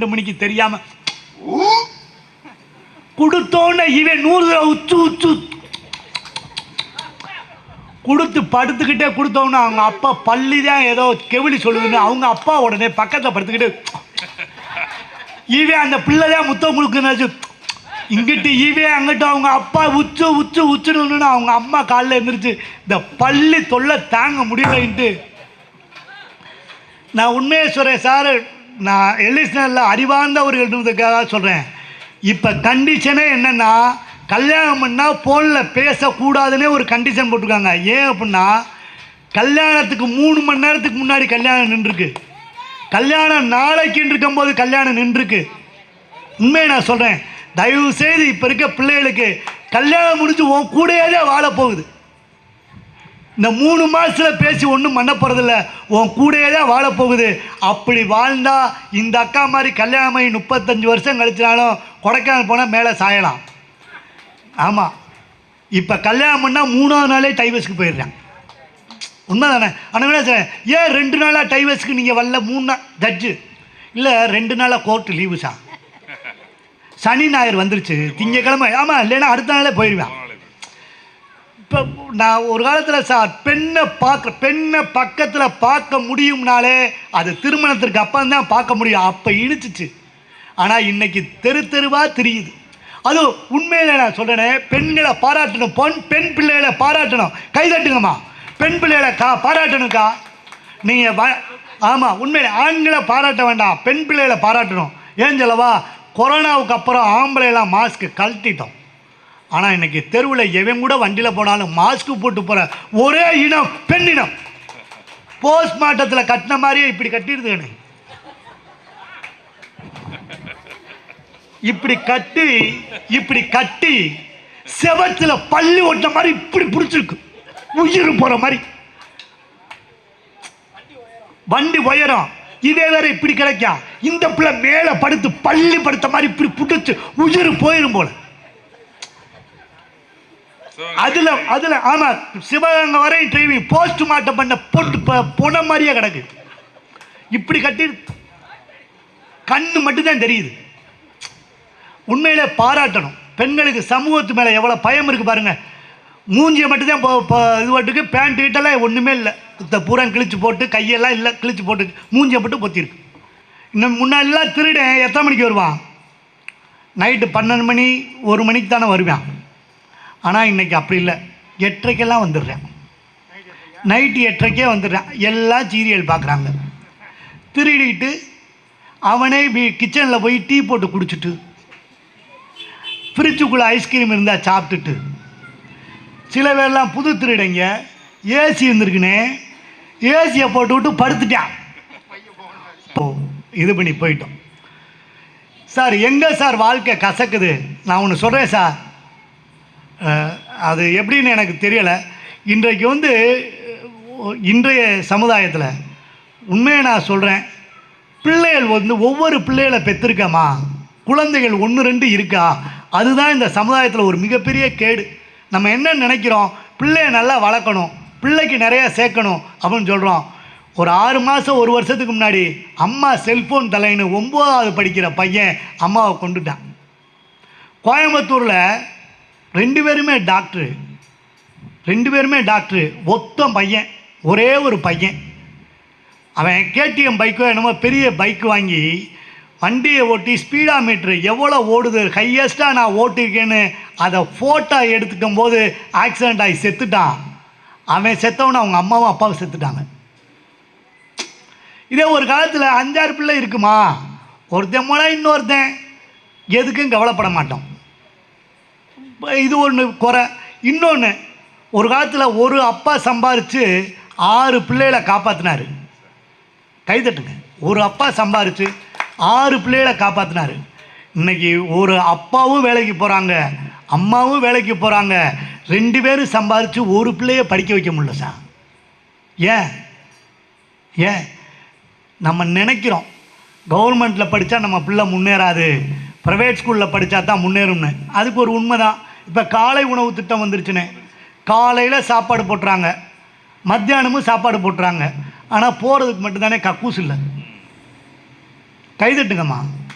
2 மணிக்கு தெரியாம கொடுத்தோன்னு இவன் 100 உச்சு உச்சு கொடுத்து படுத்துக்கிட்டே கொடுத்தோன்னு அவங்க அப்பா பள்ளி தான் ஏதோ கெவிலி சொல்லுதுன்னு அவங்க அப்பா உடனே பக்கத்தில் படுத்துக்கிட்டு இவன் அந்த பிள்ளை தான் முத்தம் கொடுக்குன்னு இங்கிட்டு இவன் அங்கிட்ட அவங்க அப்பா உச்சு உச்சு உச்சுன்னு அவங்க அம்மா காலில் எழுந்திரிச்சு இந்த பள்ளி தொல்லை தாங்க முடியலைன்ட்டு நான் உண்மையை சொல்கிறேன் சார். நான் எல்லிஸ்னரில் அறிவார்ந்தவர்கள்ன்றதுக்காக சொல்கிறேன். இப்போ கண்டிஷனே என்னென்னா கல்யாணம் பண்ணால் ஃபோனில் பேசக்கூடாதுன்னே ஒரு கண்டிஷன் போட்டிருக்காங்க. ஏன் அப்படின்னா கல்யாணத்துக்கு 3 மணி நேரத்துக்கு முன்னாடி கல்யாணம் நின்றுருக்கு, கல்யாணம் நாளைக்குன்னு இருக்கும்போது கல்யாணம் நின்றுருக்கு. உண்மையை நான் சொல்கிறேன். தயவுசெய்து இப்போ இருக்க பிள்ளைகளுக்கு கல்யாணம் முடிஞ்சு உன் கூடையே வாழ போகுது. இந்த 3 மாதத்தில் பேசி ஒன்றும் பண்ண போகிறதில்ல, உன் கூடையே தான் வாழப்போகுது. அப்படி வாழ்ந்தால் இந்த அக்கா மாதிரி கல்யாணம் 35 வருஷம் கழிச்சினாலும் கொடைக்கானல் போனால் மேலே சாயலாம். ஆமாம், இப்போ கல்யாணம் பண்ணால் 3ஆவது நாளே டைவர்ஸுக்கு போயிடுறேன். உண்மை தானே? ஆனால் சார் ஏன் 2 நாளாக டைவர்ஸுக்கு நீங்கள் வரல? 3 நாள் ஜட்ஜு இல்லை 2 நாளாக கோர்ட்டு லீவு சார். சனி ஞாயிறு வந்துருச்சு, திங்கக்கிழமை. ஆமாம், இல்லைன்னா அடுத்த நாளே போயிடுவேன். இப்போ நான் ஒரு காலத்தில் சார் பெண்ணை பக்கத்தில் பார்க்க முடியும்னாலே அது திருமணத்திற்கு அப்புறம் தான் பார்க்க முடியும். அப்போ இழுச்சிச்சு. ஆனால் இன்றைக்கி தெருவாக தெரியுது. அதுவும் உண்மையில நான் சொல்கிறேனே, பெண்களை பாராட்டணும், பெண் பிள்ளைகளை பாராட்டணும். கைதட்டுங்கம்மா, பெண் பிள்ளைகளை பாராட்டணுக்கா. நீங்கள் ஆமாம், உண்மையில ஆண்களை பாராட்ட வேண்டாம், பெண் பிள்ளைகளை பாராட்டணும். ஏன் சொல்லவா, கொரோனாவுக்கு அப்புறம் ஆம்பளைலாம் மாஸ்க்கு கழட்டிட்டோம். ஆனால் இன்றைக்கி தெருவில் எவன் கூட வண்டியில் போனாலும் மாஸ்க்கு போட்டு போகிற ஒரே இனம் பெண் இனம். போஸ்ட்மார்ட்டத்தில் கட்டின மாதிரியே இப்படி கட்டிடுது. இப்படி கட்டி செவத்தில் பள்ளி ஓட்ட மாதிரி இப்படி பிடிச்சிருக்கு, உயிர் போகிற மாதிரி. வண்டி உயரம் இதே வேற இப்படி கிடைக்கும். இந்த பிள்ளை மேலே படுத்து பள்ளி படுத்த மாதிரி இப்படி பிடிச்சு உயிர் போயிடும் போல. அதில் ஆமாம், சிவகங்கை வரை டிரைவிங் போஸ்ட்மார்ட்டம் பண்ண போட்டு பொன மாதிரியே கிடக்கு. இப்படி கட்டி கண்ணு மட்டும்தான் தெரியுது. உண்மையிலே பாராட்டணும். பெண்களுக்கு சமூகத்து மேலே எவ்வளோ பயம் இருக்குது பாருங்கள். மூஞ்சியை மட்டும்தான் இது பாட்டுக்கு பேண்ட் கிட்டெல்லாம் ஒன்றுமே இல்லை, பூரா கிழிச்சு போட்டு கையெல்லாம் இல்லை கிழிச்சு போட்டு மூஞ்சியை மட்டும் பொத்திருக்கு. இன்னும் முன்னாடிலாம் திருடன் எத்தனை மணிக்கு வருவான்? நைட்டு 12 மணி 1 மணிக்கு தானே வருவான். ஆனால் இன்றைக்கி அப்படி இல்லை, 8:30 வந்துடுறேன். நைட்டு 8:30 வந்துடுறேன். எல்லாம் சீரியல் பார்க்குறாங்க. திருடிட்டு அவனே கிச்சனில் போய் டீ போட்டு குடிச்சிட்டு ஃப்ரிட்ஜுக்குள்ளே ஐஸ்கிரீம் இருந்தால் சாப்பிட்டுட்டு, சில பேர்லாம் புது திருடைங்க ஏசி இருந்திருக்குன்னு ஏசியை போட்டு விட்டு படுத்துட்டான். இது பண்ணி போயிட்டோம் சார். எங்கே சார் வாழ்க்கை கசக்குது? நான் ஒன்று சொல்கிறேன் சார், அது எப்படின்னு எனக்கு தெரியலை. இன்றைக்கு இன்றைய சமுதாயத்தில் உண்மையை நான் சொல்கிறேன், பிள்ளைகள் ஒவ்வொரு பிள்ளைகளை பெற்றிருக்கமா, குழந்தைகள் 1 2 இருக்கா, அதுதான் இந்த சமுதாயத்தில் ஒரு மிகப்பெரிய கேடு. நம்ம என்ன நினைக்கிறோம், பிள்ளையை நல்லா வளர்க்கணும், பிள்ளைக்கு நிறையா சேர்க்கணும் அப்படின்னு சொல்கிறோம். ஒரு 6 மாதம் 1 வருஷத்துக்கு முன்னாடி அம்மா செல்ஃபோன் தலைன்னு 9வது படிக்கிற பையன் அம்மாவை கொண்டுட்டான். கோயம்புத்தூரில் 2 பேருமே டாக்டரு, ஒத்த பையன், ஒரே ஒரு பையன். அவன் கேடிஎம் பைக்கோ என்னமோ பெரிய பைக்கு வாங்கி வண்டியை ஓட்டி ஸ்பீடா மீட்ரு எவ்வளோ ஓடுது, ஹையஸ்ட்டாக நான் ஓட்டிருக்கேன்னு அதை ஃபோட்டோ எடுத்துக்கும் போது ஆக்சிடெண்ட் ஆகி செத்துட்டான். அவன் செத்தவன அவங்க அம்மாவும் அப்பாவும் செத்துட்டாங்க. இதே ஒரு காலத்தில் 5-6 பிள்ளை இருக்குமா, ஒருத்தன் போனால் இன்னொருத்தன், எதுக்கும் கவலைப்பட மாட்டோம். இது ஒன்று குறை. இன்னொன்று, ஒரு காலத்தில் ஒரு அப்பா சம்பாரித்து 6 பிள்ளைகளை காப்பாற்றினார். கைதட்டுங்க. ஒரு அப்பா சம்பாரித்து 6 பிள்ளைகளை காப்பாற்றினார். இன்றைக்கி ஒரு அப்பாவும் வேலைக்கு போகிறாங்க, அம்மாவும் வேலைக்கு போகிறாங்க, 2 பேரும் சம்பாரித்து ஒரு பிள்ளையை படிக்க வைக்க முடியல சார். ஏன் நம்ம நினைக்கிறோம் கவர்மெண்ட்டில் படித்தா நம்ம பிள்ளை முன்னேறாது, ப்ரைவேட் ஸ்கூலில் படித்தா தான் முன்னேறும்னு. அதுக்கு ஒரு உண்மை தான். இப்போ காலை உணவு திட்டம் வந்துருச்சுன்னு காலையில் சாப்பாடு போட்டுறாங்க, மத்தியானமும் சாப்பாடு போட்டுறாங்க. ஆனால் போகிறதுக்கு மட்டும்தானே கக்கூஸ் இல்லை. கைதட்டுங்கம்மா.